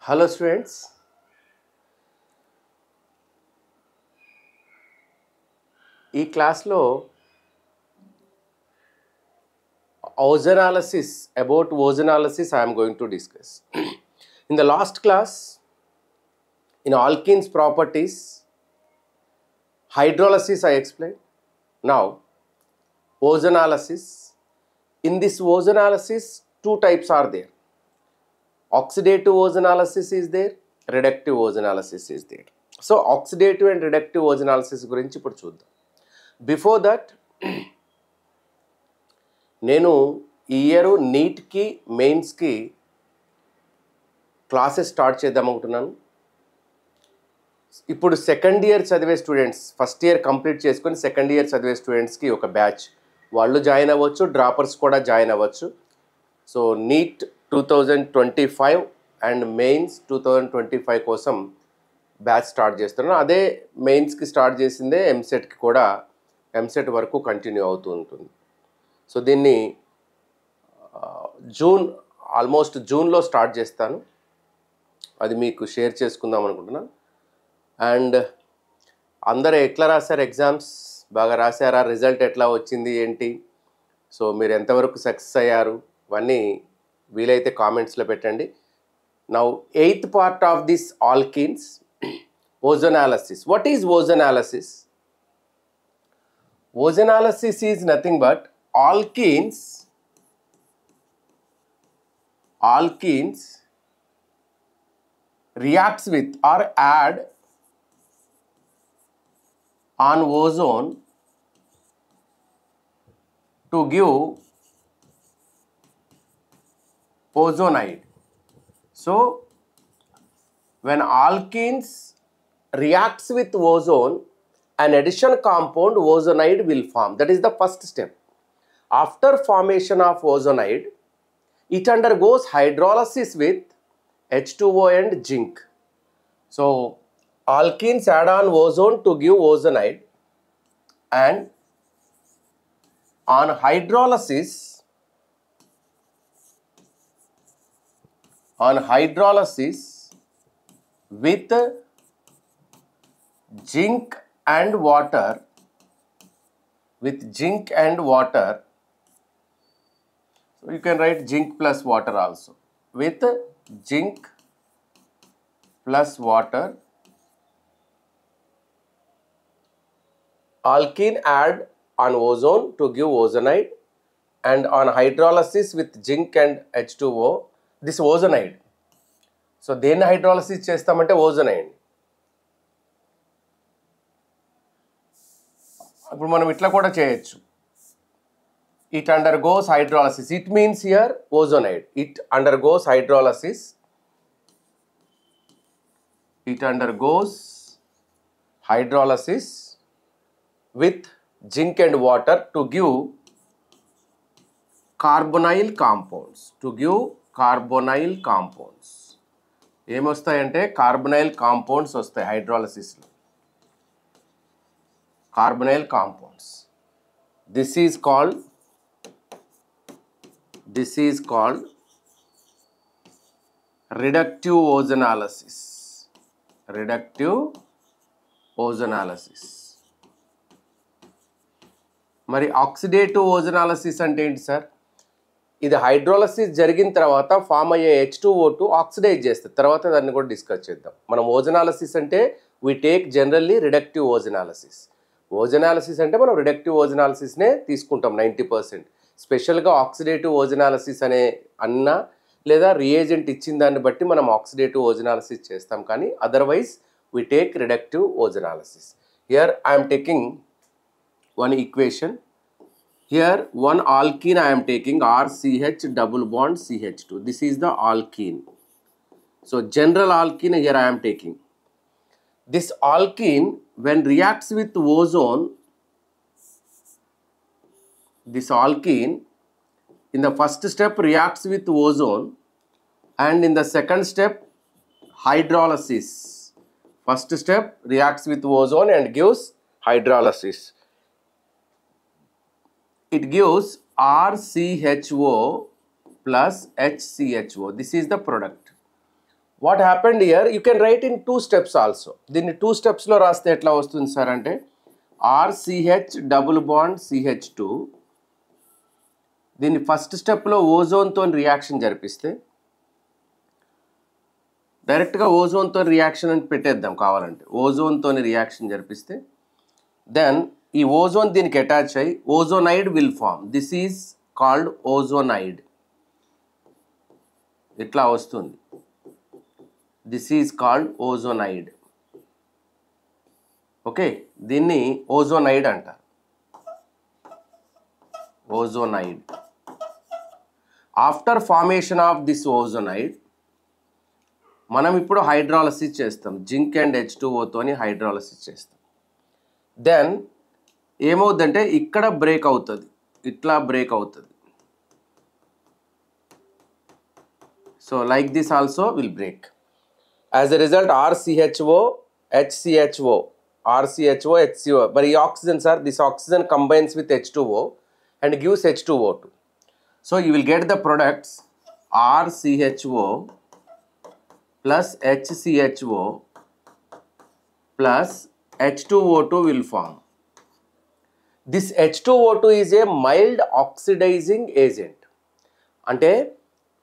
Hello students, ఈ క్లాస్లో about ozonolysis I am going to discuss. In the last class, in alkenes properties, hydrolysis I explained. Now, ozonolysis. In this ozonolysis, two types are there. Oxidative ozonolysis is there, reductive ozonolysis is there. So, oxidative and reductive ozonolysis గురించి ఇప్పుడు చూద్దాం. Before that, నేను ఈ year నీట్కి మెయిన్స్కి classes start చేద్దాం అనుకుంటున్నాను. ఇప్పుడు second year చదివే స్టూడెంట్స్, ఫస్ట్ ఇయర్ కంప్లీట్ చేసుకొని సెకండ్ ఇయర్ చదివే స్టూడెంట్స్కి ఒక బ్యాచ్, వాళ్ళు జాయిన్ అవ్వచ్చు, డ్రాపర్స్ కూడా జాయిన్ అవ్వచ్చు. సో నీట్ 2025 అండ్ మెయిన్స్ 2025 కోసం బ్యాచ్ స్టార్ట్ చేస్తున్నాను. అదే మెయిన్స్కి స్టార్ట్ చేసిందే ఎంసెట్కి కూడా, ఎంసెట్ వరకు కంటిన్యూ అవుతూ ఉంటుంది. సో దీన్ని ఆల్మోస్ట్ జూన్లో స్టార్ట్ చేస్తాను. అది మీకు షేర్ చేసుకుందాం అనుకుంటున్నాను. అండ్ అందరూ ఎట్లా రాశారు ఎగ్జామ్స్? బాగా రాశారా? రిజల్ట్ ఎట్లా వచ్చింది ఏంటి? సో మీరు ఎంతవరకు సక్సెస్ అయ్యారు? ఇవన్నీ వీలైతే కామెంట్స్లో పెట్టండి. Now 8th part of this alkenes, ozonolysis. What is ozonolysis? Ozonolysis is nothing but alkenes reacts with or add on ozone to give ozonide. So when alkenes reacts with ozone, an addition compound ozonide will form. That is the first step. After formation of ozonide, it undergoes hydrolysis with H2O and zinc. So alkenes add on ozone to give ozonide, and on hydrolysis with zinc and water, so you can write zinc plus water also. With zinc plus water, alkene add on ozone to give ozonide, and on hydrolysis with zinc and H2O, this ozonide. So దేన్ని hydrolysis చేస్తామంటే ozonide. ఇప్పుడు మనం ఇట్లా కూడా చేయొచ్చు. It undergoes hydrolysis. It means here ozonide. It undergoes hydrolysis. With zinc and water to give carbonyl compounds. ఏమొస్తాయంటే carbonyl compounds వస్తాయి హైడ్రాలసిస్లో. Carbonyl compounds. This is called reductive ozonolysis. మరి ఆక్సిడేటివ్ ఓజోనాలిసిస్ అంటే ఏంటి సార్? ఇది హైడ్రోలసిస్ జరిగిన తర్వాత form అయ్యే H2O2 ఆక్సిడైజ్ చేస్తుంది. తర్వాత దాన్ని కూడా డిస్కస్ చేద్దాం. మనం ఓజోనాలిసిస్ అంటే we take generally reductive ozonolysis. Ozonolysis అంటే మనం రిడక్టివ్ ఓజోనాలిసిస్నే తీసుకుంటాం 90%. స్పెషల్గా ఆక్సిడేటివ్ ఓజోనాలిసిస్ అనే అన్నా లేదా రియేజెంట్ ఇచ్చిన దాన్ని బట్టి మనం ఆక్సిడేటివ్ ఓజోనాలిసిస్ చేస్తాం, కానీ otherwise we take reductive ozonolysis. Here I am taking one equation. Here one alkene I am taking, RCH double bond CH2. This is the alkene. So general alkene here I am taking. This alkene, when reacts with ozone, this alkene in the first step reacts with ozone, and in the second step hydrolysis. First step reacts with ozone and gives hydrolysis. It gives RCHO plus HCHO. This is the product. What happened here you can right in 2 steps also. దీన్ని 2 స్టెప్స్లో రాస్తే ఎట్లా వస్తుంది sir అంటే RCH double bond CH2. దీన్ని first స్టెప్లో ఓజోన్తో reaction జరిపిస్తే డైరెక్ట్గా ఓజోన్తో reaction అని పెట్టేద్దాం కావాలంటే. ఓజోన్తో రియాక్షన్ జరిపిస్తే దెన్ ఈ ఓజోన్ దీనికి అటాచ్ అయ్యి ozonide will form. This is called ozonide. ఇట్లా వస్తుంది. This is called ozonide. Okay, దీన్ని ఓజోనైడ్ అంటారు. Ozonide. After formation of this ozonide మనం ఇప్పుడు హైడ్రాలసిస్ చేస్తాం. జింక్ అండ్ H2O హైడ్రాలసిస్ చేస్తాం. దెన్ ఏమవుతుందంటే ఇక్కడ బ్రేక్ అవుతుంది, ఇట్లా బ్రేక్ అవుతుంది. So like this also will break. As a result RCHO HCHO RCHO HCO. మరి ఈ oxygen sir, this oxygen combines with H2O and gives H2O2. So you will get the products RCHO plus HCHO plus H2O2 will form. This H2O2 is a mild oxidizing agent. అంటే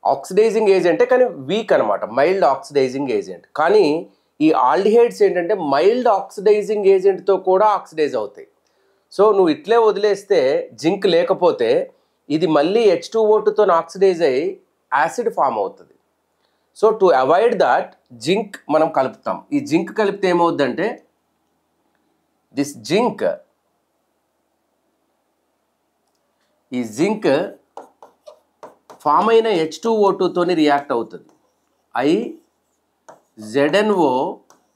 oxidising ఏజెంటే కానీ week అనమాట, mild oxidizing agent. కానీ ఈ aldehydes ఏంటంటే mild oxidising ఏజెంట్తో కూడా oxidise అవుతాయి. So నువ్వు ఇట్లే వదిలేస్తే జింక్ లేకపోతే ఇది మళ్ళీ H2O2తో ఆక్సిడైజ్ అయ్యి యాసిడ్ ఫామ్ అవుతుంది. So to avoid that zinc మనం కలుపుతాం. ఈ జింక్ కలిపితే ఏమవుద్దంటే దిస్ జింక్, ఈ జింక్ ఫామ్ అయిన H2O2తో రియాక్ట్ అవుతుంది. ZnO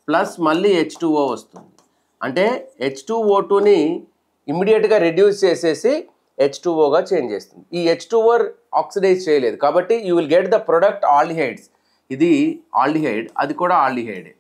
ప్లస్ మళ్ళీ H2O వస్తుంది. అంటే H2O2ని ఇమ్మీడియట్గా రెడ్యూస్ చేసేసి H2Oగా చేంజ్ చేస్తుంది. ఈ H2O ఆక్సిడైజ్ చేయలేదు కాబట్టి you will get the product aldehydes. ఇది ఆల్డిహైడ్, అది కూడా ఆల్డిహైడే.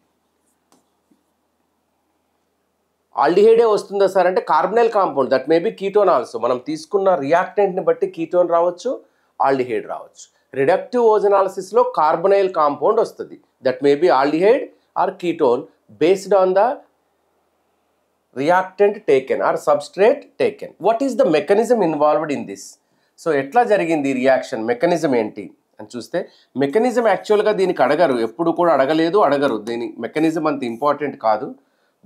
ఆల్డిహైడే వస్తుందా సార్ అంటే carbonyl compound, that may be ketone also. మనం తీసుకున్న రియాక్టెంట్ని బట్టి కీటోన్ రావచ్చు, ఆల్డిహైడ్ రావచ్చు. రిడక్టివ్ ఓజనాలిసిస్లో కార్బనైల్ కాంపౌండ్ వస్తుంది, that may be aldehyde or ketone based on the reactant taken or substrate taken. What is the mechanism involved in this? So ఎట్లా జరిగింది రియాక్షన్, మెకానిజం ఏంటి అని చూస్తే మెకానిజం యాక్చువల్గా దీనికి అడగరు, ఎప్పుడు కూడా అడగరు. దీని మెకానిజం అంత ఇంపార్టెంట్ కాదు,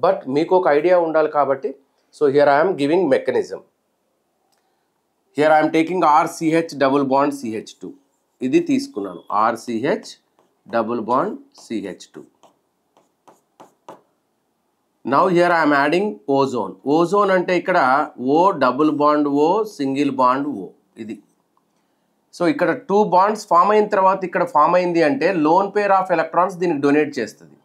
బట్ మీకు ఒక ఐడియా ఉండాలి కాబట్టి. So here I'm giving mechanism. Here I'm taking RCH double bond CH2. ఇది తీసుకున్నాను, RCH double bond CH2. Now here I am adding ozone. Ozone అంటే ఇక్కడ O double bond O single bond O ఇది. So ఇక్కడ 2 bonds form అయిన తర్వాత ఇక్కడ form అయింది అంటే లోన్ పేర్ ఆఫ్ ఎలక్ట్రాన్స్ దీనికి డొనేట్ చేస్తుంది.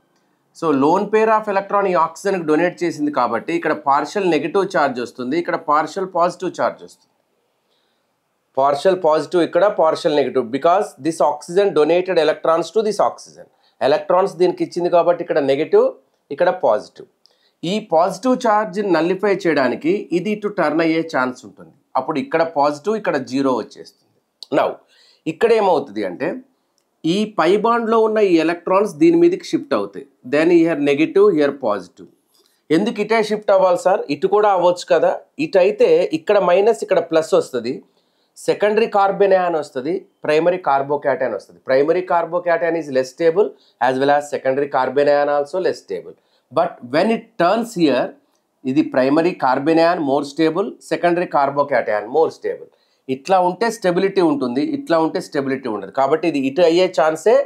So lone pair of electron ఈ ఆక్సిజన్కి డొనేట్ చేసింది కాబట్టి ఇక్కడ పార్షియల్ నెగిటివ్ ఛార్జ్ వస్తుంది, ఇక్కడ పార్షియల్ పాజిటివ్ ఛార్జ్ వస్తుంది. పార్షియల్ పాజిటివ్ ఇక్కడ, partial negative, because this oxygen donated electrons to this oxygen. Electrons దీనికి ఇచ్చింది కాబట్టి ఇక్కడ నెగిటివ్, ఇక్కడ పాజిటివ్. ఈ పాజిటివ్ ఛార్జ్ నల్లిఫై చేయడానికి ఇది ఇటు టర్న్ అయ్యే ఛాన్స్ ఉంటుంది. అప్పుడు ఇక్కడ పాజిటివ్, ఇక్కడ 0 వచ్చేస్తుంది. నౌ ఇక్కడ ఏమవుతుంది అంటే ఈ పై బాండ్లో ఉన్న ఈ ఎలక్ట్రాన్స్ దీని మీదకి షిఫ్ట్ అవుతాయి. Then here negative, here positive. ఎందుకు ఇటే షిఫ్ట్ అవ్వాలి సార్? ఇటు కూడా అవ్వచ్చు కదా. ఇటు అయితే ఇక్కడ మైనస్, ఇక్కడ ప్లస్ వస్తుంది. సెకండరీ కార్బోనేయాన్ వస్తుంది, ప్రైమరీ కార్బోక్యాటయాన్ వస్తుంది. Primary carbocation is less stable as well as secondary carbanion also less stable. But when it turns here, ఇది primary carbanion more stable, secondary carbocation more stable. ఇట్లా ఉంటే stability ఉంటుంది, ఇట్లా ఉంటే stability ఉండదు. కాబట్టి ఇది ఇటు అయ్యే ఛాన్సే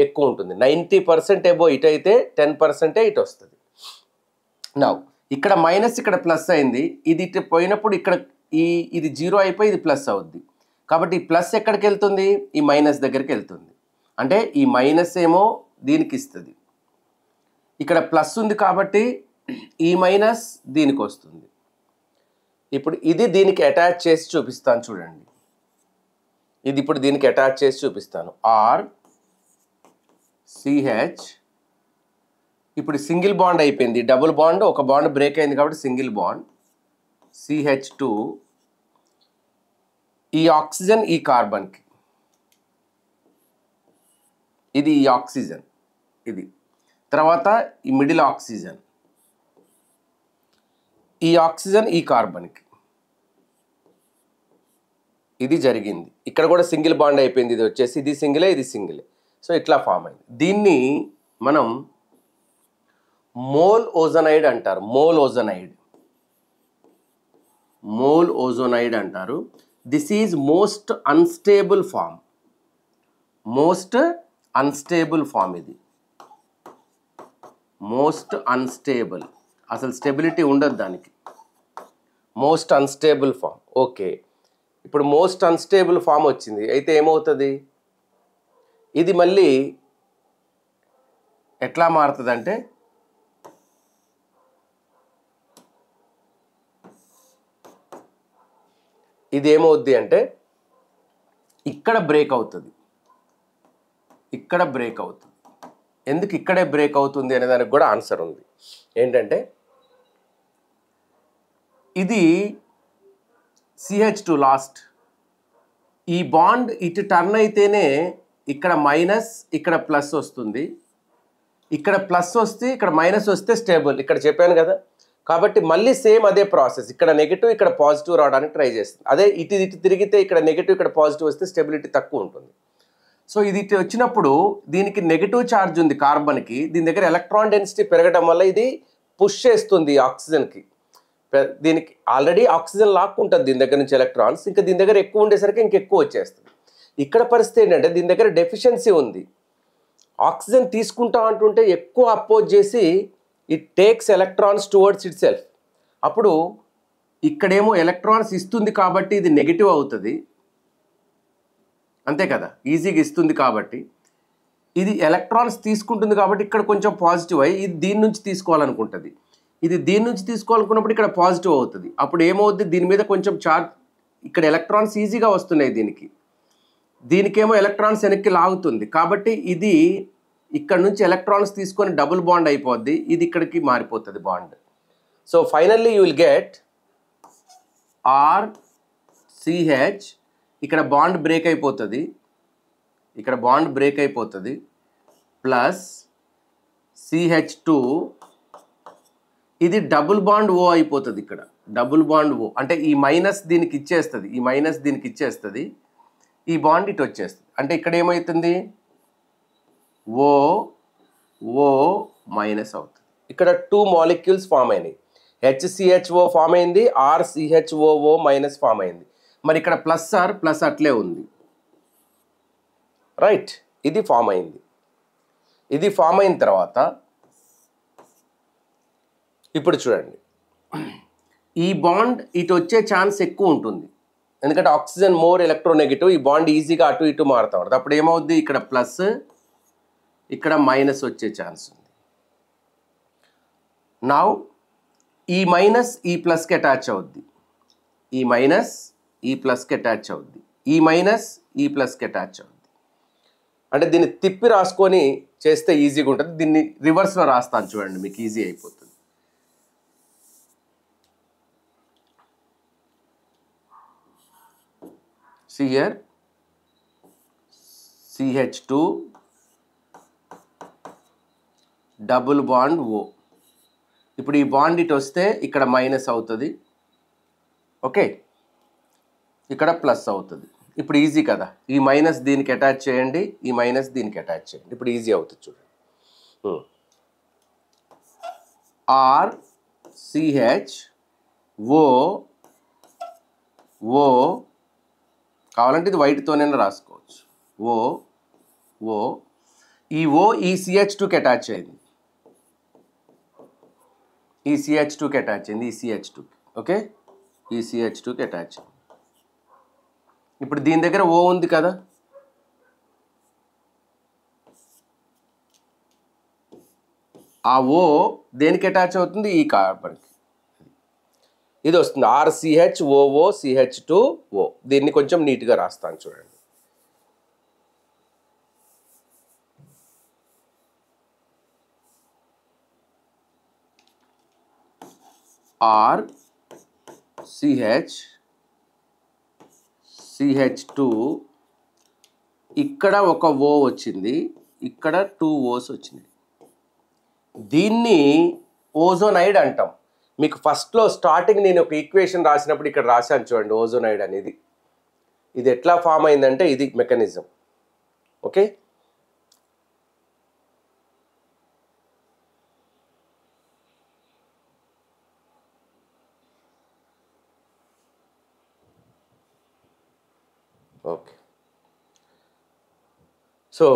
ఎక్కువ ఉంటుంది. 90% ఏబో ఇటు అయితే 10% ఇటు వస్తుంది. నౌ ఇక్కడ మైనస్, ఇక్కడ ప్లస్ అయింది. ఇది ఇటు పోయినప్పుడు ఇక్కడ ఇది 0 అయిపోయి ఇది ప్లస్ అవుద్ది. కాబట్టి ఈ ప్లస్ ఎక్కడికి వెళ్తుంది? ఈ మైనస్ దగ్గరికి వెళ్తుంది. అంటే ఈ మైనస్ ఏమో దీనికి ఇస్తుంది, ఇక్కడ ప్లస్ ఉంది కాబట్టి ఈ మైనస్ దీనికి వస్తుంది. ఇప్పుడు ఇది దీనికి అటాచ్ చేసి చూపిస్తాను చూడండి. ఇది ఇప్పుడు దీనికి అటాచ్ చేసి చూపిస్తాను. RCH ఇప్పుడు సింగిల్ బాండ్ అయిపోయింది, డబుల్ బాండ్ ఒక బాండ్ బ్రేక్ అయింది కాబట్టి సింగిల్ బాండ్ CH2. ఈ ఆక్సిజన్ ఈ కార్బన్కి, ఇది ఈ ఆక్సిజన్, ఇది. తర్వాత ఈ మిడిల్ ఆక్సిజన్, ఈ ఆక్సిజన్ ఈ కార్బన్కి, ఇది జరిగింది. ఇక్కడ కూడా సింగిల్ బాండ్ అయిపోయింది. ఇది వచ్చేసి ఇది సింగిలే, ఇది సింగిలే. సో ఇట్లా ఫామ్ అయింది. దీన్ని మనం మోల్ ఓజోనైడ్ అంటారు. మోల్ ఓజోనైడ్ అంటారు. This is most unstable form. ఇది మోస్ట్ అన్స్టేబుల్, అసలు స్టెబిలిటీ ఉండదు దానికి. Most unstable form. ఓకే, ఇప్పుడు మోస్ట్ అన్స్టేబుల్ ఫామ్ వచ్చింది. అయితే ఏమవుతుంది, ఇది మళ్ళీ ఎట్లా మారుతుంది అంటే ఇది ఏమవుద్ది అంటే ఇక్కడ బ్రేక్ అవుతుంది. ఎందుకు ఇక్కడే బ్రేక్ అవుతుంది అనే దానికి కూడా ఆన్సర్ ఉంది. ఏంటంటే ఇది CH2 లాస్ట్, ఈ బాండ్ ఇటు టర్న్ అయితేనే ఇక్కడ మైనస్ ఇక్కడ ప్లస్ వస్తుంది. ఇక్కడ ప్లస్ వస్తే ఇక్కడ మైనస్ వస్తే స్టేబుల్. ఇక్కడ చెప్పాను కదా. కాబట్టి మళ్ళీ సేమ్ అదే ప్రాసెస్, ఇక్కడ నెగిటివ్ ఇక్కడ పాజిటివ్ రావడానికి ట్రై చేస్తుంది. అదే ఇటు తిరిగితే ఇక్కడ నెగిటివ్ ఇక్కడ పాజిటివ్ వస్తే స్టెబిలిటీ తక్కువ ఉంటుంది. సో ఇది ఇటు వచ్చినప్పుడు దీనికి నెగిటివ్ ఛార్జ్ ఉంది కార్బన్కి. దీని దగ్గర ఎలక్ట్రాన్ డెన్సిటీ పెరగడం వల్ల ఇది పుష్ చేస్తుంది ఆక్సిజన్కి. దీనికి ఆల్రెడీ ఆక్సిజన్ లాక్కుంటుంది దీని దగ్గర నుంచి ఎలక్ట్రాన్స్. ఇంకా దీని దగ్గర ఎక్కువ ఉండేసరికి ఇంకెక్కువ వచ్చేస్తుంది. ఇక్కడ పరిస్థితి ఏంటంటే దీని దగ్గర డెఫిషియన్సీ ఉంది. ఆక్సిజన్ తీసుకుంటా అంటుంటే ఎక్కువ అపోజ్ చేసి it takes electrons towards it self. అప్పుడు ఇక్కడేమో ఎలక్ట్రాన్స్ ఇస్తుంది కాబట్టి ఇది నెగిటివ్ అవుతుంది, అంతే కదా, ఈజీగా ఇస్తుంది కాబట్టి. ఇది ఎలక్ట్రాన్స్ తీసుకుంటుంది కాబట్టి ఇక్కడ కొంచెం పాజిటివ్ అయ్యి ఇది దీని నుంచి తీసుకోవాలనుకుంటుంది. ఇది దీని నుంచి తీసుకోవాలనుకున్నప్పుడు ఇక్కడ పాజిటివ్ అవుతుంది. అప్పుడు ఏమవుద్ది, దీని మీద కొంచెం చార్జ్, ఇక్కడ ఎలక్ట్రాన్స్ ఈజీగా వస్తున్నాయి దీనికేమో ఎలక్ట్రాన్స్ వెనక్కి లాగుతుంది. కాబట్టి ఇది ఇక్కడ నుంచి ఎలక్ట్రాన్స్ తీసుకొని డబుల్ బాండ్ అయిపోద్ది, ఇది ఇక్కడికి మారిపోతుంది bond. So finally you will get RCH, ఇక్కడ బాండ్ బ్రేక్ అయిపోతుంది, ప్లస్ CH2, ఇది డబుల్ బాండ్ O అయిపోతుంది. ఇక్కడ డబుల్ బాండ్ O అంటే ఈ మైనస్ దీనికి ఇచ్చేస్తుంది, ఈ బాండ్ ఇటు వచ్చేస్తుంది. అంటే ఇక్కడ ఏమవుతుంది, O మైనస్ అవుతుంది. ఇక్కడ 2 మాలిక్యూల్స్ ఫామ్ అయినాయి. HCHO ఫామ్ అయింది, RCHOO మైనస్ ఫామ్ అయింది. మరి ఇక్కడ ప్లస్ ఆర్ ప్లస్ అట్లే ఉంది, రైట్. ఇది ఫామ్ అయింది. ఇది ఫామ్ అయిన తర్వాత ఇప్పుడు చూడండి, ఈ బాండ్ ఇటు వచ్చే ఛాన్స్ ఎక్కువ ఉంటుంది. ఎందుకంటే ఆక్సిజన్ మోర్ ఎలక్ట్రోనెగటివ్, ఈ బాండ్ ఈజీగా అటు ఇటు మారుతూ ఉంటుంది. అప్పుడు ఏమవుద్ది, ఇక్కడ ప్లస్ ఇక్కడ మైనస్ వచ్చే ఛాన్స్ ఉంది. నౌ ఈ మైనస్ ఈ ప్లస్కి అటాచ్ అవుద్ది, ఈ మైనస్ ఈ ప్లస్కి అటాచ్ అవుద్ది, ఈ మైనస్ ఈ ప్లస్కి అటాచ్ అవుద్ది. అంటే దీన్ని తిప్పి రాసుకొని చేస్తే ఈజీగా ఉంటుంది. దీన్ని రివర్స్లో రాస్తాను చూడండి, మీకు ఈజీ అయిపోతుంది. See here, CH2 double bond O. ఇప్పుడు ఈ బాండ్ ఇటు వస్తే ఇక్కడ మైనస్ అవుతుంది, ఓకే, ఇక్కడ ప్లస్ అవుతుంది. ఇప్పుడు ఈజీ కదా, ఈ మైనస్ దీనికి అటాచ్ చేయండి, ఈ మైనస్ దీనికి అటాచ్ చేయండి, ఇప్పుడు ఈజీ అవుతుంది చూడండి. RCHO కావాలంటే ఇది వైట్తోనైనా రాసుకోవచ్చు. ఈ ఈ CH2కి అటాచ్ అయింది, ఈ CH2కి అటాచ్ అయింది, ఈ CH2కి, ఓకే, ఈ CH2కి అటాచ్ అయింది. ఇప్పుడు దీని దగ్గర O ఉంది కదా, ఆ O దేనికి అటాచ్ అవుతుంది, ఈ కార్బన్కి. ఇది వస్తుంది RCHOO CH2O. దీన్ని కొంచెం నీట్గా రాస్తాను చూడండి. CH2, ఇక్కడ ఒక O వచ్చింది, ఇక్కడ 2 O's వచ్చినాయి. దీన్ని ఓజోనైడ్ అంటాం. మీకు ఫస్ట్లో స్టార్టింగ్ నేను ఒక ఈక్వేషన్ రాసినప్పుడు ఇక్కడ రాశాను చూడండి, ఓజోనైడ్ అనేది. ఇది ఎట్లా ఫామ్ అయిందంటే ఇది మెకానిజం. Okay, okay. సో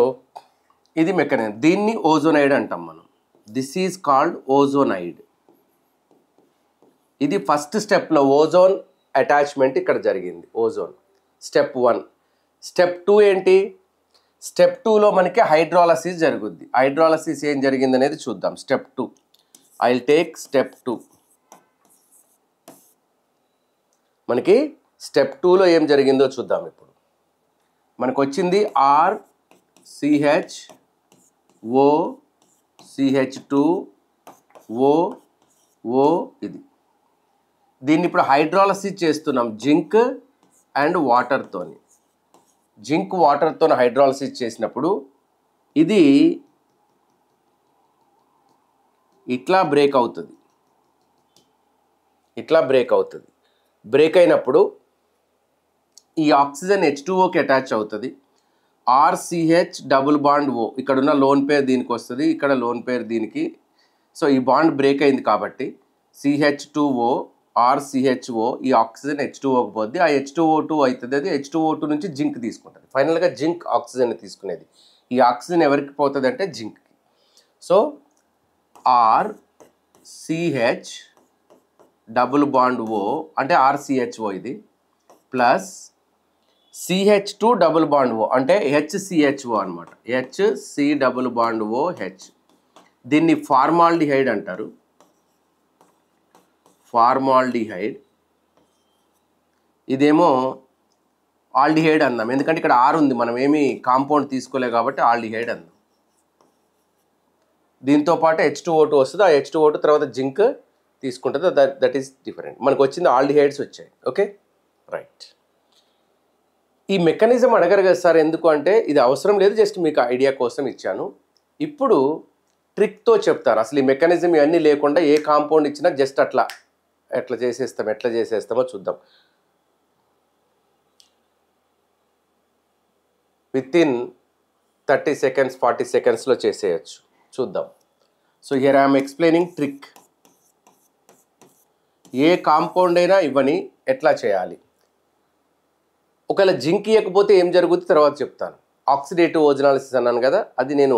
ఇది మెకానిజం, దీన్ని ఓజోనైడ్ అంటాం మనం. This is called ozonide. ఇది ఫస్ట్ స్టెప్లో ఓజోన్ అటాచ్మెంట్ ఇక్కడ జరిగింది, ఓజోన్ స్టెప్ 1. స్టెప్ 2 ఏంటి? స్టెప్ 2లో మనకి హైడ్రాలసిస్ జరుగుద్ది. హైడ్రాలసిస్ ఏం జరిగింది అనేది చూద్దాం. Step 2, I will take step 2. మనకి స్టెప్ 2లో ఏం జరిగిందో చూద్దాం. ఇప్పుడు మనకు వచ్చింది RCHO CH2O ఇది. దీన్ని ఇప్పుడు హైడ్రాలసిస్ చేస్తున్నాం జింక్ అండ్ వాటర్తోని. జింక్ వాటర్తో హైడ్రాలసిస్ చేసినప్పుడు ఇది ఇట్లా బ్రేక్ అవుతుంది. బ్రేక్ అయినప్పుడు ఈ ఆక్సిజన్ H2Oకి అటాచ్ అవుతుంది. RCH డబుల్ బాండ్ O, ఇక్కడ ఉన్న లోన్ పేర్ దీనికి వస్తుంది, ఇక్కడ లోన్ పేర్ దీనికి. సో ఈ బాండ్ బ్రేక్ అయింది కాబట్టి CH2O RCHO, ఈ ఆక్సిజన్ H2Oకి పోద్ది. ఆ H2O2 అవుతుంది, అది H2O2 నుంచి జింక్ తీసుకుంటుంది. ఫైనల్గా జింక్ ఆక్సిజన్ తీసుకునేది. ఈ ఆక్సిజన్ ఎవరికి పోతుంది అంటే జింక్కి. So RCH double bond O అంటే RCHO ఇది, plus CH2 double bond O అంటే HCHO అనమాట. HC double bond OH. దీన్ని ఫార్మాల్డిహైడ్ అంటారు. ఫార్మాల్డిహైడ్. ఇదేమో ఆల్డిహైడ్ అన్నాం, ఎందుకంటే ఇక్కడ R ఉంది, మనం ఏమి కాంపౌండ్ తీసుకోలేదు కాబట్టి ఆల్డిహైడ్ అన్నాం. దీంతో పాటు H2O2 వస్తుంది, ఆ H2O2 తర్వాత జింక్ తీసుకుంటుంది. That is different. మనకు వచ్చింది ఆల్డిహైడ్స్ వచ్చాయి. Okay, right. ఈ మెకానిజం అడగరు కదా సార్, ఎందుకు అంటే ఇది అవసరం లేదు, జస్ట్ మీకు ఐడియా కోసం ఇచ్చాను. ఇప్పుడు ట్రిక్తో చెప్తాను. అసలు ఈ మెకానిజం ఇవన్నీ లేకుండా ఏ కాంపౌండ్ ఇచ్చినా జస్ట్ ఎట్లా చేసేస్తామో చూద్దాం. వితిన్ 30 seconds 40 secondsలో చేసేయచ్చు. చూద్దాం. So here I'm explaining trick. A compound అయినా ఇవ్వని ఎట్లా చేయాలి. ఒకవేళ జింక్ ఇవ్వకపోతే ఏం జరుగుతుంది తర్వాత చెప్తాను. ఆక్సిడేటివ్ ఓజోనాలిసిస్ అన్నాను కదా, అది నేను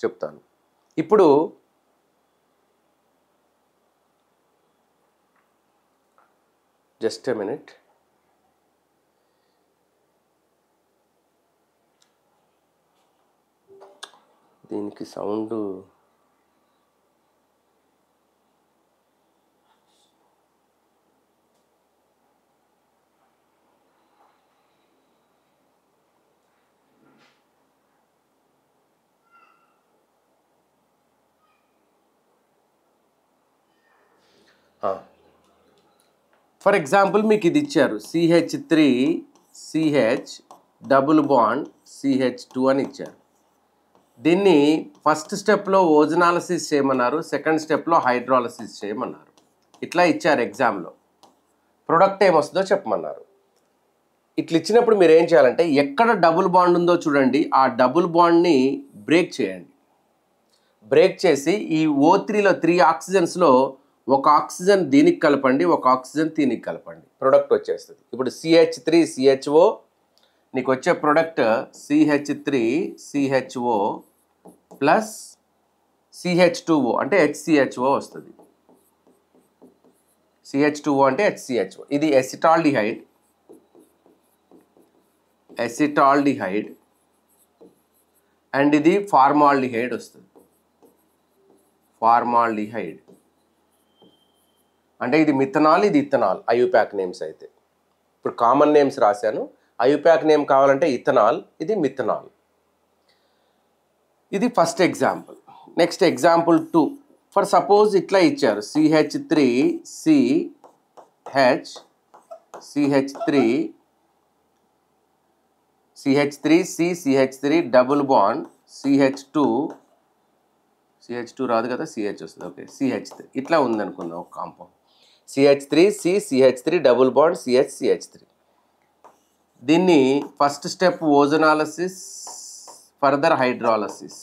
చెప్తాను. ఇప్పుడు జస్ట్ ఎ మినిట్. దీనికి సౌండ్ ఫర్ ఎగ్జాంపుల్ మీకు ఇది ఇచ్చారు, CH3CH డబుల్ బాండ్ CH2 అని ఇచ్చారు. దీన్ని ఫస్ట్ స్టెప్లో ఓజోనాలిసిస్ చేయమన్నారు, సెకండ్ స్టెప్లో హైడ్రాలసిస్ చేయమన్నారు. ఇట్లా ఇచ్చారు ఎగ్జామ్లో. ప్రొడక్ట్ ఏమొస్తుందో చెప్పమన్నారు. ఇట్లా ఇచ్చినప్పుడు మీరు ఏం చేయాలంటే ఎక్కడ డబుల్ బాండ్ ఉందో చూడండి, ఆ డబుల్ బాండ్ని బ్రేక్ చేయండి. బ్రేక్ చేసి ఈ O3లో 3 ఆక్సిజన్స్లో ఒక ఆక్సిజన్ దీనికి కలపండి, ఒక ఆక్సిజన్ దీనికి కలపండి, ప్రొడక్ట్ వచ్చేస్తుంది. ఇప్పుడు CH3CHO, నీకు వచ్చే ప్రొడక్ట్ CH3CHO ప్లస్ CH2O అంటే HCHO వస్తుంది. CH2O అంటే HCHO. ఇది ఎసిటాల్డిహైడ్ అండ్ ఇది ఫార్మాల్డిహైడ్ వస్తుంది. ఫార్మాల్డిహైడ్ అంటే ఇది మిథనాల్, ఇది ఇథనాల్. ఐయుపాక్ నేమ్స్ అయితే ఇప్పుడు కామన్ నేమ్స్ రాశాను. ఐయుపాక్ నేమ్ కావాలంటే ఇథనాల్, ఇది మిథనాల్. ఇది first example. Next example 2. For suppose ఇట్లా ఇచ్చారు, CH3C double bond CH2 CH2 రాదు కదా, CH వస్తుంది. ఓకే, CH3 ఇట్లా ఉందనుకుందాం ఒక compound. CH3C, CH3 double bond CH3. దీన్ని first step ozonolysis, further hydrolysis.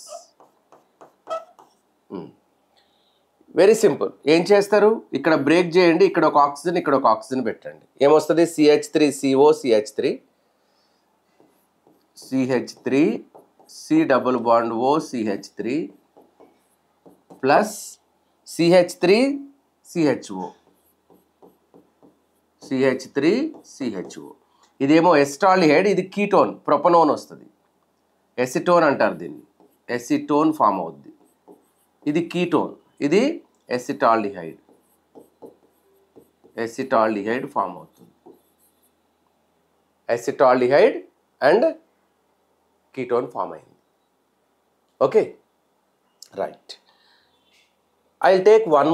Very simple. ఏం చేస్తారు, ఇక్కడ బ్రేక్ చేయండి, ఇక్కడ ఒక ఆక్సిజన్, ఇక్కడ ఒక ఆక్సిజన్ పెట్టండి. ఏమొస్తుంది, CH3CO, CH3 C double bond O CH3 plus CH3 CHO. ఇదేమో ఎసిటాల్డిహైడ్, ఇది కీటోన్ ప్రొపనోన్ వస్తుంది. ఎసిటోన్ అంటారు దీన్ని, ఎసిటోన్ ఫామ్ అవుద్ది. ఇది కీటోన్, ఇది ఎసిటాల్డిహైడ్ ఫామ్ అవుతుంది. ఎసిటాల్డిహైడ్ అండ్ కీటోన్ ఫామ్ అయింది. Okay, right. I'll take one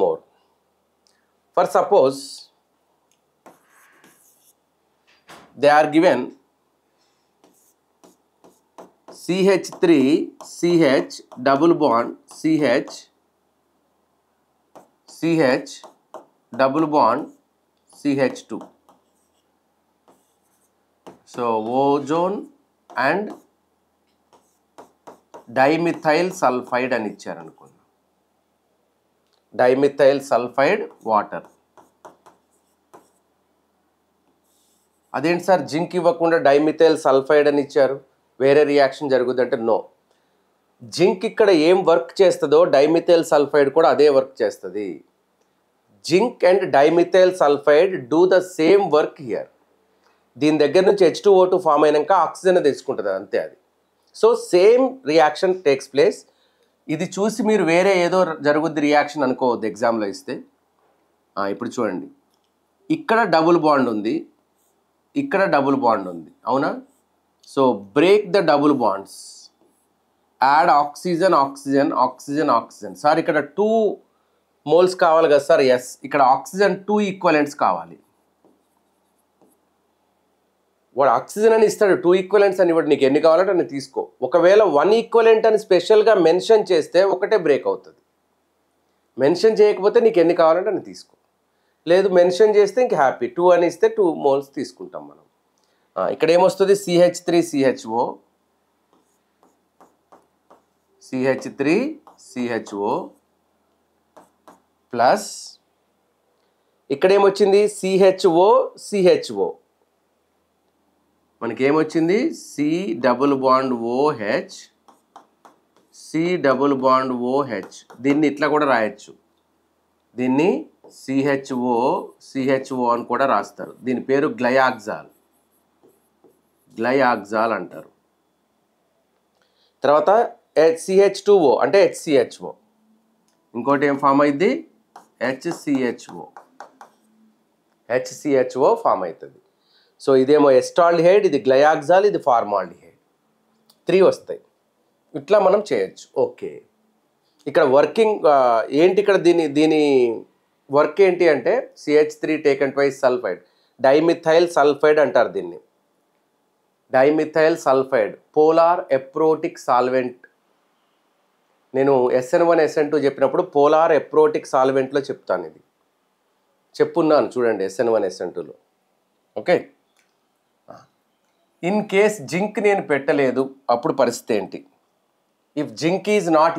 more. For suppose they are given CH3 CH double bond CH double bond CH2. So ozone and dimethyl sulphide అని ఇచ్చారనుకున్నాం. Dimethyl sulphide water. అదేంటి sir, zinc ఇవ్వకుండా dimethyl sulphide అని ఇచ్చారు, వేరే reaction జరుగుతుందంటే no. Zinc ఇక్కడ ఏం వర్క్ చేస్తుందో డైమిథైల్ సల్ఫైడ్ కూడా అదే వర్క్ చేస్తుంది. Zinc and dimethyl sulphide do the same work here. దీని దగ్గర నుంచి H2O2 ఫామ్ అయినాక ఆక్సిజన్ తెచ్చుకుంటుంది, అంతే అది. So same reaction takes place. ఇది చూసి మీరు వేరే ఏదో జరుగుద్ది రియాక్షన్ అనుకోవద్దు ఎగ్జామ్లో ఇస్తే. ఇప్పుడు చూడండి, ఇక్కడ డబుల్ బాండ్ ఉంది, ఇక్కడ డబుల్ బాండ్ ఉంది, అవునా? So break the double bonds, add oxygen oxygen oxygen oxygen. Sir ఇక్కడ 2 మోల్స్ కావాలి కదా సార్? ఎస్, ఇక్కడ ఆక్సిజన్ 2 ఈక్వలెంట్స్ కావాలి. వాడు ఆక్సిజన్ అని ఇస్తాడు, 2 ఈక్వలెంట్స్ అని ఇవ్వడు, నీకు ఎన్ని కావాలంటే అన్ని తీసుకో. ఒకవేళ 1 ఈక్వలెంట్ అని స్పెషల్గా మెన్షన్ చేస్తే ఒకటే బ్రేక్ అవుతుంది. మెన్షన్ చేయకపోతే నీకు ఎన్ని కావాలంటే అన్ని తీసుకో. లేదు మెన్షన్ చేస్తే ఇంక హ్యాపీ, 2 అని ఇస్తే 2 మోల్స్ తీసుకుంటాం మనం. ఇక్కడ ఏమొస్తుంది, CH3CHO ప్లస్ ఇక్కడ ఏమొచ్చింది, CHO. మనకి ఏమొచ్చింది, C డబుల్ బాండ్ OH. దీన్ని ఇట్లా కూడా రాయొచ్చు, దీన్ని CHO అని కూడా రాస్తారు. దీని పేరు గ్లయాక్సాల్ అంటారు. తర్వాత CH2O అంటే HCHO. ఇంకోటి ఏం ఫామ్ అయింది, HCHO ఫామ్ అవుతుంది. సో ఇదేమో ఎస్టాల్డిహైడ్, ఇది గ్లయాక్సాల్, ఇది ఫార్మాల్డిహైడ్. 3 వస్తాయి. ఇట్లా మనం చేయొచ్చు. ఓకే, ఇక్కడ వర్కింగ్ ఏంటి, ఇక్కడ దీని వర్క్ ఏంటి అంటే CH3 taken twice sulphide, dimethyl sulphide అంటారు దీన్ని. Dimethyl sulphide polar aprotic solvent. నేను SN1 SN2 చెప్పినప్పుడు పోలార్ ఎప్రోటిక్ సాల్వెంట్లో చెప్తాను, ఇది చెప్పున్నాను చూడండి SN1 SN2లో. ఓకే, ఇన్ కేస్ జింక్ నేను పెట్టలేదు అప్పుడు పరిస్థితి ఏంటి? If zinc is not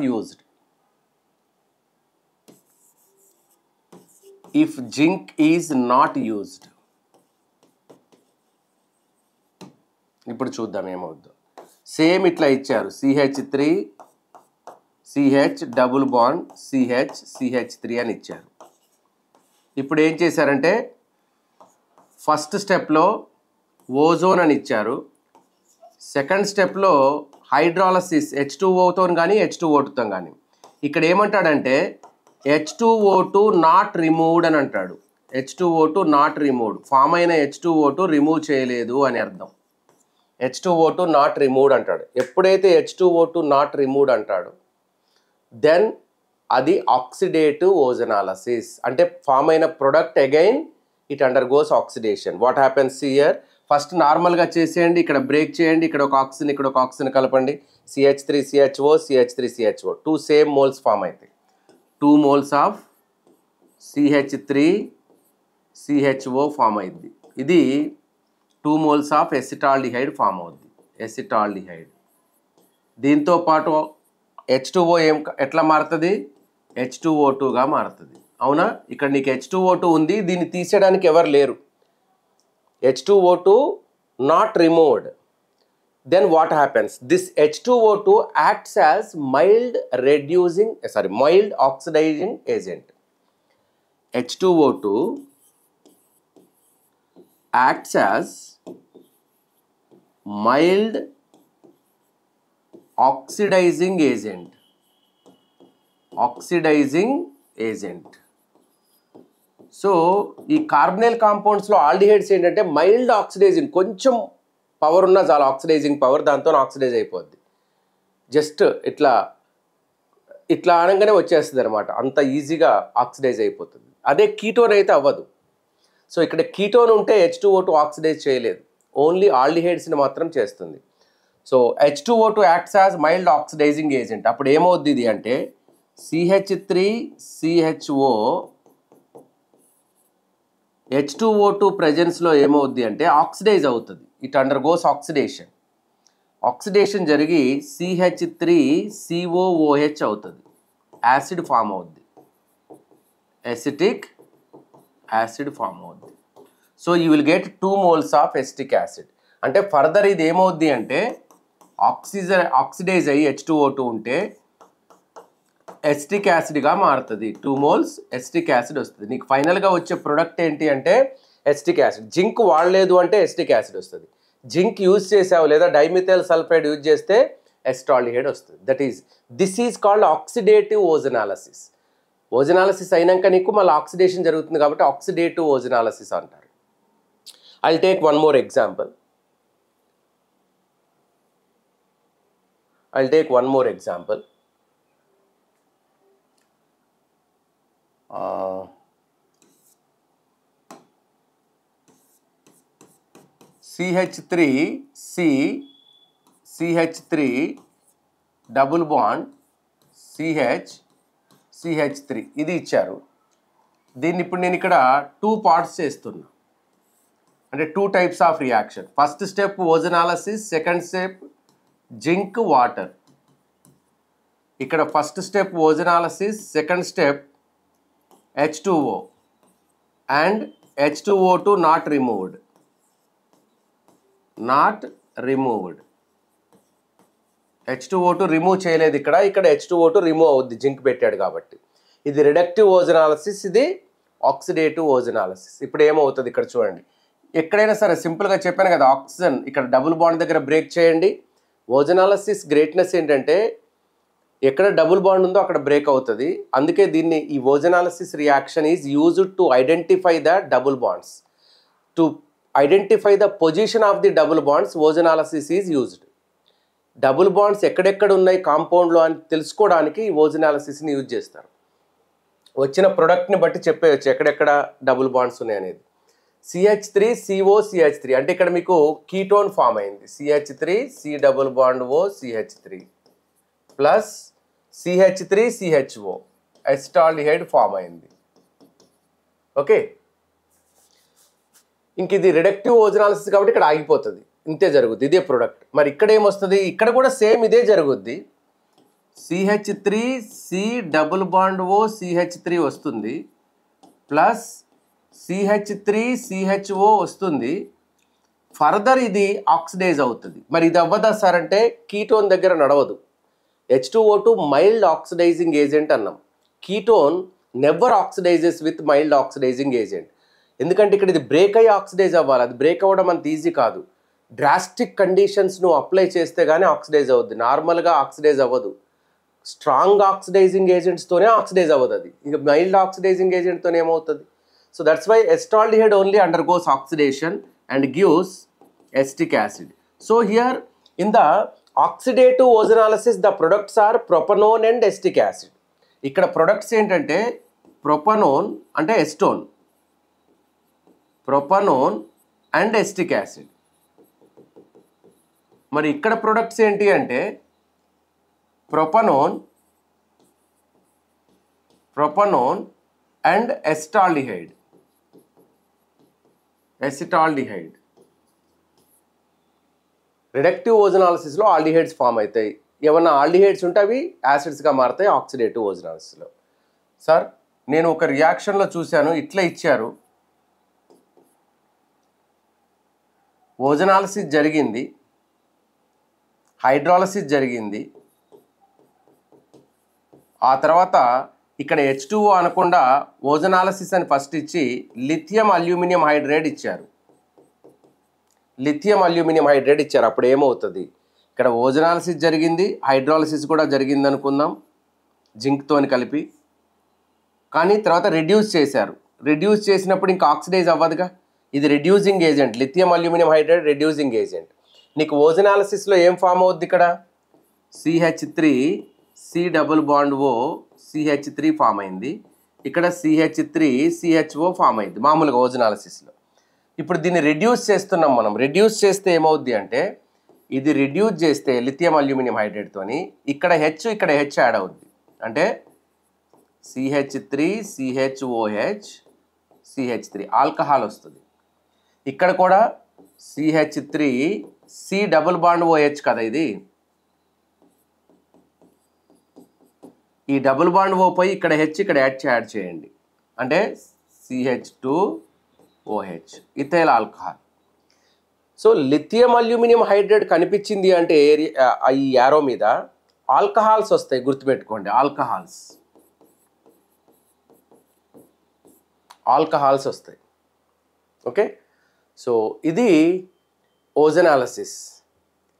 used, ఇప్పుడు చూద్దాం ఏమవుద్దో. సేమ్ ఇట్లా ఇచ్చారు, CH3 CH double bond CH3 అని ఇచ్చారు. ఇప్పుడు ఏం చేశారంటే ఫస్ట్ స్టెప్లో ఓజోన్ అని ఇచ్చారు, సెకండ్ స్టెప్లో హైడ్రాలసిస్ H2Oతో కానీ H2O2తో కానీ. ఇక్కడ ఏమంటాడంటే H2O2 నాట్ రిమూవ్డ్ అని అంటాడు. H2O2 నాట్ రిమూవ్డ్, ఫామ్ అయిన H2O2 రిమూవ్ చేయలేదు అని అర్థం. H2O2 నాట్ రిమూవ్డ్ అంటాడు. ఎప్పుడైతే H2O2 నాట్ రిమూవ్డ్ అంటాడు, దెన్ అది ఆక్సిడేటివ్ ఓజనాలసిస్. అంటే ఫామ్ అయిన product again it undergoes oxidation. What happens here, first నార్మల్గా చేసేయండి, ఇక్కడ బ్రేక్ చేయండి, ఇక్కడ ఒక ఆక్సిజన్ కలపండి, CH3CHO 2 సేమ్ మోల్స్ ఫామ్ అవుతాయి. 2 మోల్స్ ఆఫ్ CH3CHO ఫామ్ అయింది. ఇది 2 మోల్స్ ఆఫ్ ఎసిటాల్డిహైడ్ ఫామ్ అవుద్ది, ఎసిటాల్డిహైడ్. దీంతో పాటు H2O ఎట్లా మారుతుంది? H2O2గా మారుతుంది. అవునా? ఇక్కడ నీకు H2O2 ఉంది, దీన్ని తీసేయడానికి ఎవరు లేరు. H2O2 not removed. Then what happens? This H2O2 acts as mild oxidizing agent. H2O2 acts as mild oxidizing agent. So ఈ కార్బనైల్ కాంపౌండ్స్లో ఆల్డిహైడ్స్ ఏంటంటే మైల్డ్ ఆక్సిడైజింగ్, కొంచెం పవర్ ఉన్నా చాలా ఆక్సిడైజింగ్ పవర్, దాంతో ఆక్సిడైజ్ అయిపోద్ది. జస్ట్ ఇట్లా అనగానే వచ్చేస్తుంది అనమాట, అంత ఈజీగా ఆక్సిడైజ్ అయిపోతుంది. అదే కీటోన్ అయితే అవ్వదు. సో ఇక్కడ కీటోన్ ఉంటే H2O2 ఆక్సిడైజ్ చేయలేదు, ఓన్లీ ఆల్డిహైడ్స్ని మాత్రం చేస్తుంది. So H2O2 acts as mild oxidizing agent. అప్పుడు ఏమవుద్ది ఇది అంటే CH3CHO H2O2 ప్రెజెన్స్లో ఏమవుద్ది అంటే ఆక్సిడైజ్ అవుతుంది. ఇట్ అండర్గోస్ ఆక్సిడేషన్ జరిగి CH3COOH అవుతుంది, యాసిడ్ ఫామ్ అవుద్ది, ఎసిటిక్ యాసిడ్ ఫామ్ అవుద్ది. So you will get 2 moles of acetic acid. అంటే ఫర్దర్ ఇది ఏమవుద్ది అంటే ఆక్సిడైజ్ అయ్యి H2O2 ఉంటే ఎసిటిక్ యాసిడ్గా మారుతుంది. 2 మోల్స్ ఎసిటిక్ యాసిడ్ వస్తుంది. నీకు ఫైనల్గా వచ్చే ప్రొడక్ట్ ఏంటి అంటే ఎసిటిక్ యాసిడ్. జింక్ వాడలేదు అంటే ఎసిటిక్ యాసిడ్ వస్తుంది. జింక్ యూజ్ చేసావు లేదా డైమిథైల్ సల్ఫైడ్ యూజ్ చేస్తే ఎసిటాల్డిహైడ్ వస్తుంది. This is called oxidative ozonolysis. Ozonolysis అయినాక నీకు మళ్ళీ ఆక్సిడేషన్ జరుగుతుంది కాబట్టి ఆక్సిడేటివ్ ఓజనాలసిస్ అంటారు. I take one more example. CH3 double bond CH3 ఇది ఇచ్చారు. దీన్ని ఇప్పుడు నేను ఇక్కడ 2 పార్ట్స్ చేస్తున్నా, అంటే 2 types of reaction. First step ozonolysis, second step zinc water. ఇక్కడ first step ozonolysis, second step H2O and H2O2 not removed. H2O2 remove చేయలేదు. ఇక్కడ H2O2 రిమూవ్ అవుద్ది, జింక్ పెట్టాడు కాబట్టి. ఇది రిడక్టివ్ ఓజనాలసిస్, ఇది ఆక్సిడేటివ్ ఓజనాలసిస్. ఇప్పుడు ఏమవుతుంది ఇక్కడ చూడండి. ఎక్కడైనా సరే సింపుల్గా చెప్పాను కదా, ఆక్సిజన్ ఇక్కడ డబుల్ బాండ్ దగ్గర బ్రేక్ చేయండి. ఓజనాలసిస్ గ్రేట్నెస్ ఏంటంటే ఎక్కడ డబుల్ బాండ్ ఉందో అక్కడ బ్రేక్ అవుతుంది. అందుకే దీన్ని ఈ ozonolysis reaction is used to identify the double bonds. To identify the position of the double bonds ozonolysis is used. Double bonds ఎక్కడెక్కడ ఉన్నాయి కాంపౌండ్లో అని తెలుసుకోవడానికి ఈ ఓజనాలసిస్ని యూజ్ చేస్తారు. వచ్చిన ప్రొడక్ట్ని బట్టి చెప్పేయచ్చు ఎక్కడెక్కడ డబుల్ బాండ్స్ ఉన్నాయి అనేది. CH3COCH3 అంటే ఇక్కడ మీకు కీటోన్ ఫామ్ అయింది. CH3C double bond O CH3 plus CH3CHO acetaldehyde form అయింది. ఓకే, ఇంక ఇది రిడక్టివ్ ఓజనాలసిస్ కాబట్టి ఇక్కడ ఆగిపోతుంది, ఇంతే జరుగుద్ది, ఇదే ప్రొడక్ట్. మరి ఇక్కడ ఏమొస్తుంది? ఇక్కడ కూడా సేమ్ ఇదే జరుగుద్ది. CH3C double bond O CH3 వస్తుంది ప్లస్ CH3CHO వస్తుంది. ఫర్దర్ ఇది ఆక్సిడైజ్ అవుతుంది. మరి ఇది అవ్వదా సార్ అంటే కీటోన్ దగ్గర నడవదు. H2O2 మైల్డ్ ఆక్సిడైజింగ్ ఏజెంట్ అన్నాం. Ketone never oxidizes with mild oxidizing agent. ఎందుకంటే ఇక్కడ ఇది బ్రేక్ అయ్యి ఆక్సిడైజ్ అవ్వాలి. అది బ్రేక్ అవ్వడం అంత ఈజీ కాదు. డ్రాస్టిక్ కండిషన్స్ నువ్వు అప్లై చేస్తే కానీ ఆక్సిడైజ్ అవ్వద్దు, నార్మల్గా ఆక్సిడైజ్ అవ్వదు. స్ట్రాంగ్ ఆక్సిడైజింగ్ ఏజెంట్స్తోనే ఆక్సిడైజ్ అవ్వదు. అది ఇక మైల్డ్ ఆక్సిడైజింగ్ ఏజెంట్తోనే ఏమవుతుంది? So that's why acetaldehyde only undergoes oxidation and gives acetic acid. So here in the oxidative ozonolysis the products are propanone and acetic acid. ఇక్కడ products ఏంటంటే propanone అంటే acetone, propanone and acetic acid. మరి ఇక్కడ products ఏంటి అంటే propanone and acetaldehyde. Reductive ఓజనాలిసిస్లో aldehydes form అవుతాయి. ఏమన్నా ఆల్డిహైడ్స్ ఉంటే అవి యాసిడ్స్గా మారుతాయి ఆక్సిడేటివ్ ఓజనాలిసిస్లో. సార్ నేను ఒక రియాక్షన్లో చూశాను, ఇట్లా ఇచ్చారు, ఓజనాలిసిస్ జరిగింది, హైడ్రాలసిస్ జరిగింది, ఆ తర్వాత ఇక్కడ H2O అనకుండా ఓజనాలిసిస్ అని ఫస్ట్ ఇచ్చి లిథియం అల్యూమినియం హైడ్రైడ్ ఇచ్చారు. అప్పుడు ఏమవుతుంది? ఇక్కడ ఓజనాలిసిస్ జరిగింది, హైడ్రాలసిస్ కూడా జరిగింది అనుకుందాం జింక్తోని కలిపి. కానీ తర్వాత రెడ్యూస్ చేశారు. రెడ్యూస్ చేసినప్పుడు ఇంకా ఆక్సిడైజ్ అవ్వదుగా. ఇది reducing agent, lithium aluminium hydride reducing agent. నీకు ఓజనాలిసిస్లో ఏం ఫామ్ అవుద్ది? ఇక్కడ CH3 C double bond O CH3 form అయింది. ఇక్కడ CH3 CHO ఫామ్ అయింది మామూలుగా ఓజనాలిసిస్లో. ఇప్పుడు దీన్ని రెడ్యూస్ చేస్తున్నాం మనం. రెడ్యూస్ చేస్తే ఏమవుద్ది అంటే ఇది రెడ్యూస్ చేస్తే లిథియం అల్యూమినియం హైడ్రైడ్తోని ఇక్కడ H యాడ్ అవుద్ది. అంటే CH3 CHOH CH3 ఆల్కహాల్ వస్తుంది. ఇక్కడ కూడా CH3 C double bond OH కదా ఇది. ఈ డబుల్ బాండ్ O పై ఇక్కడ ఇక్కడ యాడ్ చేయండి. అంటే CH2OH ethyl alcohol. So lithium aluminium hydride కనిపించింది అంటే ఈ యారో మీద ఆల్కహాల్స్ వస్తాయి, గుర్తుపెట్టుకోండి. ఆల్కహాల్స్ వస్తాయి. ఓకే, సో ఇది ఓజనాలిసిస్.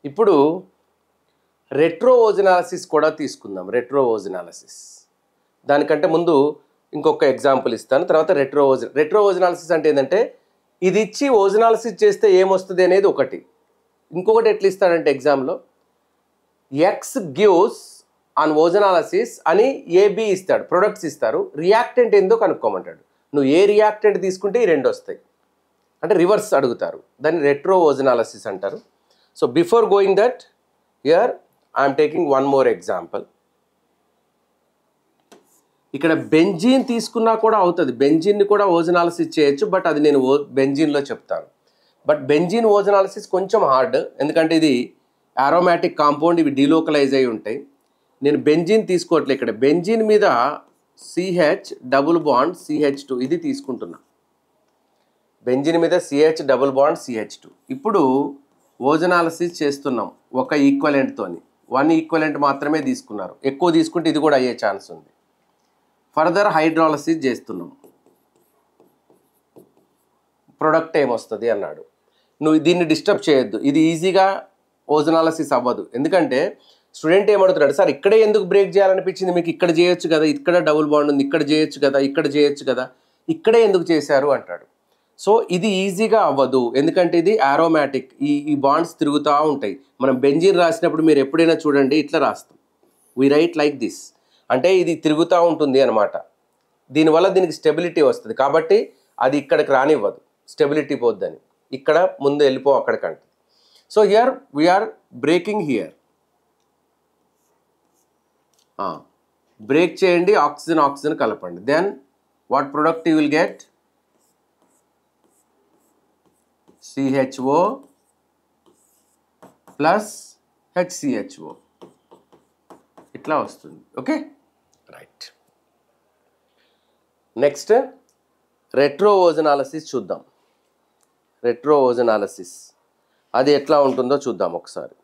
ఇప్పుడు రెట్రో ఓజనాలిసిస్ కూడా తీసుకుందాం. దానికంటే ముందు ఇంకొక ఎగ్జాంపుల్ ఇస్తాను, తర్వాత రెట్రో ఓజనాలిసిస్ అంటే ఏంటంటే ఇది ఇచ్చి ఓజనాలిసిస్ చేస్తే ఏమొస్తుంది అనేది ఒకటి. ఇంకొకటి ఎట్లా ఇస్తాడంటే ఎగ్జామ్లో ఎక్స్ గివ్స్ ఆన్ ఓజనాలిసిస్ అని AB ఇస్తాడు, ప్రొడక్ట్స్ ఇస్తారు, రియాక్టెంట్ ఏందో కనుక్కోమంటాడు. నువ్వు ఏ రియాక్టెంట్ తీసుకుంటే ఈ రెండు వస్తాయి అంటే రివర్స్ అడుగుతారు. దాన్ని రెట్రో ఓజనాలిసిస్ అంటారు. So before going that here I'm taking one more example. ఇక్కడ బెంజీన్ తీసుకున్నా కూడా అవుతుంది, బెంజీన్ని కూడా ఓజనాలిసిస్ చేయొచ్చు, బట్ అది నేను బెంజీన్లో చెప్తాను. బట్ బెంజీన్ ఓజనాలిసిస్ కొంచెం హార్డ్, ఎందుకంటే ఇది అరోమాటిక్ కాంపౌండ్, ఇవి డీలోకలైజ్ అయి ఉంటాయి. నేను బెంజీన్ తీసుకోవట్లే. ఇక్కడ బెంజీన్ మీద CH డబుల్ బాండ్ CH2 ఇది తీసుకుంటున్నా. బెంజీన్ మీద CH డబుల్ బాండ్ CH2. ఇప్పుడు ఓజనాలిసిస్ చేస్తున్నాం ఒక ఈక్వలెంట్తోని. 1 ఈక్వలెంట్ మాత్రమే తీసుకున్నారు, ఎక్కువ తీసుకుంటే ఇది కూడా అయ్యే ఛాన్స్ ఉంది. ఫర్దర్ హైడ్రాలసిస్ చేస్తున్నాం, ప్రొడక్ట్ ఏమొస్తుంది అన్నాడు. నువ్వు దీన్ని డిస్టర్బ్ చేయొద్దు, ఇది ఈజీగా ఓజనాలిసిస్ అవ్వదు. ఎందుకంటే స్టూడెంట్ ఏమడుతున్నాడు, సార్ ఇక్కడే ఎందుకు బ్రేక్ చేయాలనిపించింది మీకు, ఇక్కడ చేయొచ్చు కదా, ఇక్కడ డబుల్ బాండ్ ఉంది, ఇక్కడ చేయొచ్చు కదా, ఇక్కడ చేయొచ్చు కదా, ఇక్కడే ఎందుకు చేశారు అంటాడు. సో ఇది ఈజీగా అవ్వదు, ఎందుకంటే ఇది ఆరోమాటిక్, ఈ బాండ్స్ తిరుగుతూ ఉంటాయి. మనం బెంజీన్ రాసినప్పుడు మీరు ఎప్పుడైనా చూడండి ఇట్లా రాస్తాం, వీ రైట్ లైక్ దిస్, అంటే ఇది తిరుగుతూ ఉంటుంది అనమాట. దీనివల్ల దీనికి స్టెబిలిటీ వస్తుంది, కాబట్టి అది ఇక్కడికి రానివ్వదు, స్టెబిలిటీ పోద్దని. ఇక్కడ ముందు వెళ్ళిపో అక్కడికంటే. So here we're breaking here, break చేయండి, ఆక్సిజన్ కలపండి. Then what product you will get? CHO plus HCHO ఇట్లా వస్తుంది. Okay, right. Next retro ozonolysis చూద్దాం. రెట్రో ఓజనాలిసిస్ అది ఎట్లా ఉంటుందో చూద్దాం ఒకసారి.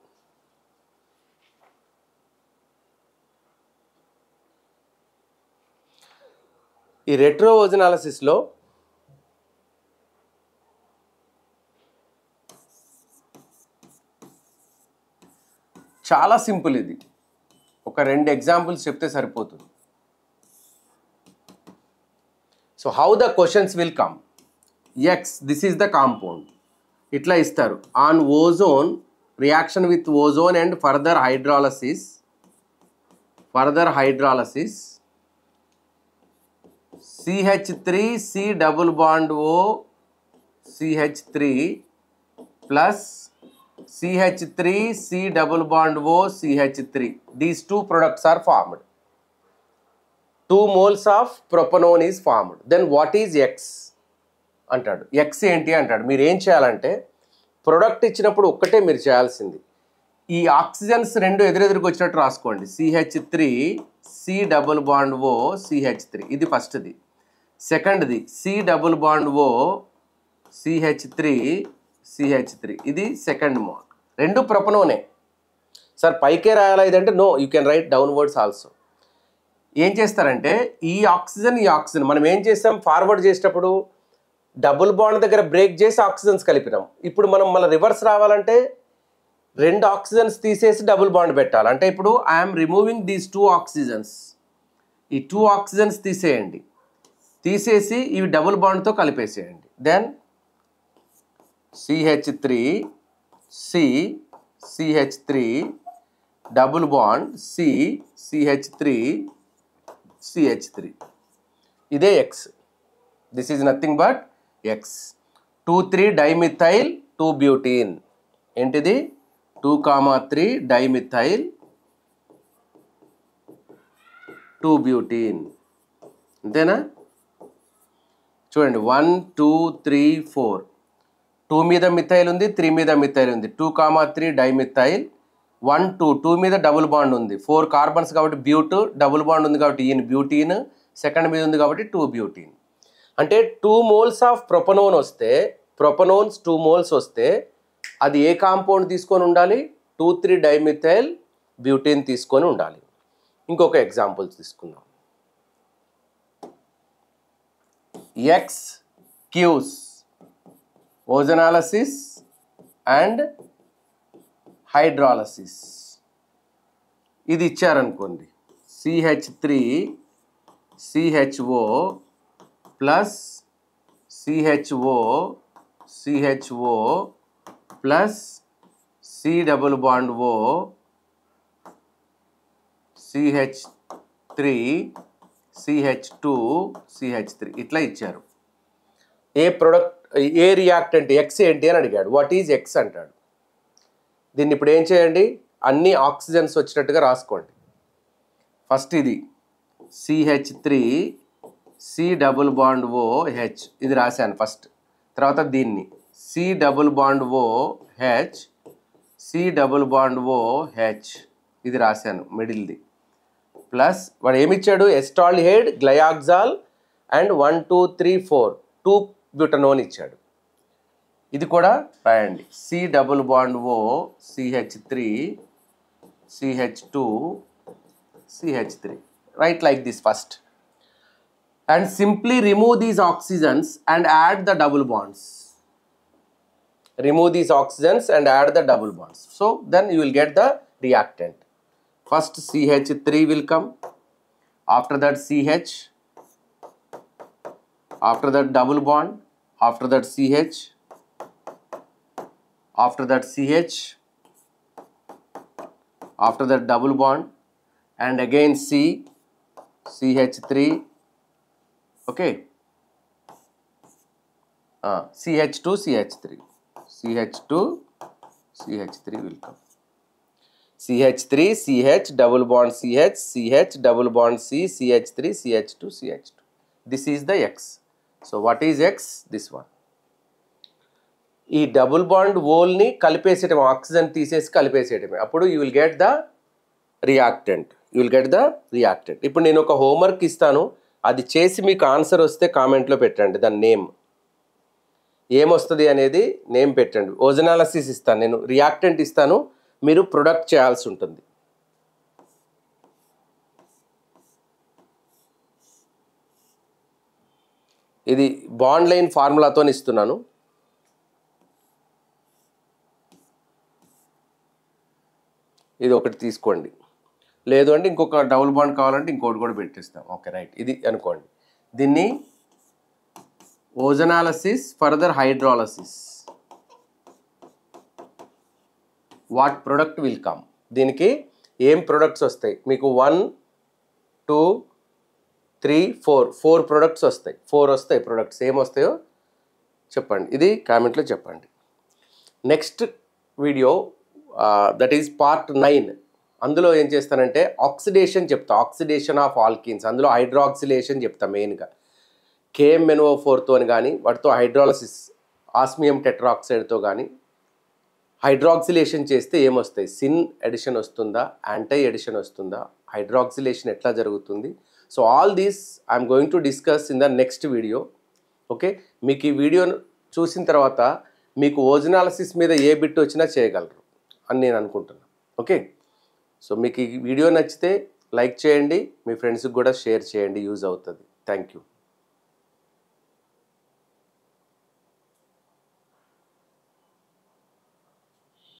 ఈ రెట్రో ఓజనాలిసిస్లో చాలా సింపుల్. ఇది ఒక 2 ఎగ్జాంపుల్స్ చెప్తే సరిపోతుంది. So how the questions will come. X this is the compound, ఇట్లా ఇస్తారు. On ozone reaction with ozone and further hydrolysis CH3 C double bond O CH3 plus CH3, C double bond O, CH3. These two products are formed. 2 moles of propanone is formed. Then what is X అంటాడు. X ఏంటి అంటాడు. మీరు ఏం చేయాలంటే product ఇచ్చినప్పుడు ఒక్కటే మీరు చేయాల్సింది, ఈ ఆక్సిజన్స్ రెండు ఎదురెదురుకు వచ్చినట్టు రాసుకోండి. CH3, C double bond O, CH3. ఇది ఫస్ట్ది. సెకండ్ది C double bond O, CH3, CH3. ఇది సెకండ్ మోల్. రెండు ప్రొపనోనే. సార్ పైకే రాయాలా ఇదంటే no, you can write downwards also. ఏం చేస్తారంటే ఈ ఆక్సిజన్ మనం ఏం చేస్తాం, ఫార్వర్డ్ చేసేటప్పుడు డబుల్ బాండ్ దగ్గర బ్రేక్ చేసి ఆక్సిజన్స్ కలిపినాం. ఇప్పుడు మనం మళ్ళీ రివర్స్ రావాలంటే రెండు ఆక్సిజన్స్ తీసేసి డబుల్ బాండ్ పెట్టాలి. అంటే ఇప్పుడు ఐఎమ్ రిమూవింగ్ దీస్ 2 ఆక్సిజన్స్. ఈ 2 ఆక్సిజన్స్ తీసేయండి, తీసేసి ఇవి డబుల్ బాండ్తో కలిపేసేయండి. Then CH3, C, CH3, double bond C, CH3, CH3. ఇదే X. This is nothing but X. 2,3 dimethyl 2 butene. ఏంటిది 2,3 డైమిథైల్ 2 బ్యూటీన్. అంతేనా? చూడండి 1 2 3 4. 2 మీద మిథైల్ ఉంది, 3 మీద మిథైల్ ఉంది. 2,3 డైమిథైల్ 1 2 2 మీద డబుల్ బాండ్ ఉంది. 4 కార్బన్స్ కాబట్టి బ్యూట్, డబుల్ బాండ్ ఉంది కాబట్టి ఈయన బ్యూటీన్, సెకండ్ మీద ఉంది కాబట్టి 2 బ్యూటీన్. అంటే 2 మోల్స్ ఆఫ్ ప్రొపనోన్ వస్తే, ప్రొపనోన్స్ 2 మోల్స్ వస్తే అది ఏ కాంపౌండ్ తీసుకొని ఉండాలి? 2,3 డైమిథైల్ బ్యూటీన్ తీసుకొని ఉండాలి. ఇంకొక ఎగ్జాంపుల్ తీసుకుందాం. X క్యూస్ ఓజనాలసిస్ అండ్ హైడ్రాలసిస్. ఇది ఇచ్చారనుకోండి, CH3 CHO plus CHO CHO plus C double bond O CH3 CH2 CH3 ఇట్లా ఇచ్చారు. ఏ ప్రొడక్ట్, ఏ రియాక్టెంట్ X ఏంటి అని అడిగాడు. వాట్ ఈజ్ X అంటాడు. దీన్ని ఇప్పుడు ఏం చేయండి, అన్ని ఆక్సిజన్స్ వచ్చినట్టుగా రాసుకోండి. ఫస్ట్ ఇది CH3 C double bond O H, ఇది రాశాను ఫస్ట్. తర్వాత దీన్ని C double bond O H C double bond O H, ఇది రాశాను మిడిల్ది. ప్లస్ వాడు ఏమిచ్చాడు, ఎస్టాల్డిహైడ్ గ్లయాక్సాల్ అండ్ 1 2 3 4 2 బ్యూటనోన్ ఇచ్చాడు. ఇది కూడా రాయండి. C double bond O CH3 CH2 CH3. Right like this first. And simply remove these oxygens and add the double bonds. Remove these oxygens and add the double bonds. So then you will get the reactant. First CH3 will come, after that CH, after that double bond, after that CH, after that CH, after that double bond, and again C, CH3. Okay, CH2 CH3, CH2 CH3 will come. CH3 CH double bond CH, CH double bond C, CH3 CH2 CH2. This is the X. So what is X? This one. ఈ double bond ఓల్ని కలిపేసేయటం, oxygen తీసేసి కలిపేసేయటమే. అప్పుడు you will get the reactant. You will get the reactant. ఇప్పుడు నేను ఒక homework ఇస్తాను, అది చేసి మీకు ఆన్సర్ వస్తే కామెంట్లో పెట్టండి. దాని నేమ్ ఏమొస్తుంది అనేది నేమ్ పెట్టండి. ఓజనాలసిస్ ఇస్తాను నేను, రియాక్టెంట్ ఇస్తాను, మీరు ప్రొడక్ట్ చేయాల్సి ఉంటుంది. ఇది బాండ్ లైన్ ఫార్ములాతో ఇస్తున్నాను. ఇది ఒకటి తీసుకోండి, లేదు అంటే ఇంకొక డబుల్ బాండ్ కావాలంటే ఇంకోటి కూడా పెట్టిస్తాం. ఓకే రైట్, ఇది అనుకోండి. దీన్ని ozonolysis further hydrolysis. What product will come, దీనికి ఏం ప్రొడక్ట్స్ వస్తాయి మీకు? 1 2 3 4 ప్రొడక్ట్స్ వస్తాయి. 4 వస్తాయి ప్రొడక్ట్స్. ఏమొస్తాయో చెప్పండి, ఇది కామెంట్లో చెప్పండి. Next video, that is part 9. అందులో ఏం చేస్తానంటే ఆక్సిడేషన్ చెప్తా, ఆక్సిడేషన్ ఆఫ్ ఆల్కీన్స్. అందులో హైడ్రాక్సిలేషన్ చెప్తా మెయిన్గా. KMnO4తో కానీ వాటితో హైడ్రాలసిస్ ఆస్మియం టెట్రాక్సైడ్తో కానీ హైడ్రాక్సిలేషన్ చేస్తే ఏమొస్తాయి? సిన్ ఎడిషన్ వస్తుందా, యాంటై ఎడిషన్ వస్తుందా, హైడ్రాక్సిలేషన్ ఎట్లా జరుగుతుంది? So all these I'm going to discuss in the next video. Okay, మీకు ఈ వీడియోను చూసిన తర్వాత మీకు ఓజనాలసిస్ మీద ఏ బిట్ వచ్చినా చేయగలరు అని నేను అనుకుంటున్నాను. ఓకే, సో మీకు ఈ వీడియో నచ్చితే లైక్ చేయండి, మీ ఫ్రెండ్స్కి కూడా షేర్ చేయండి, యూజ్ అవుతుంది. Thank you.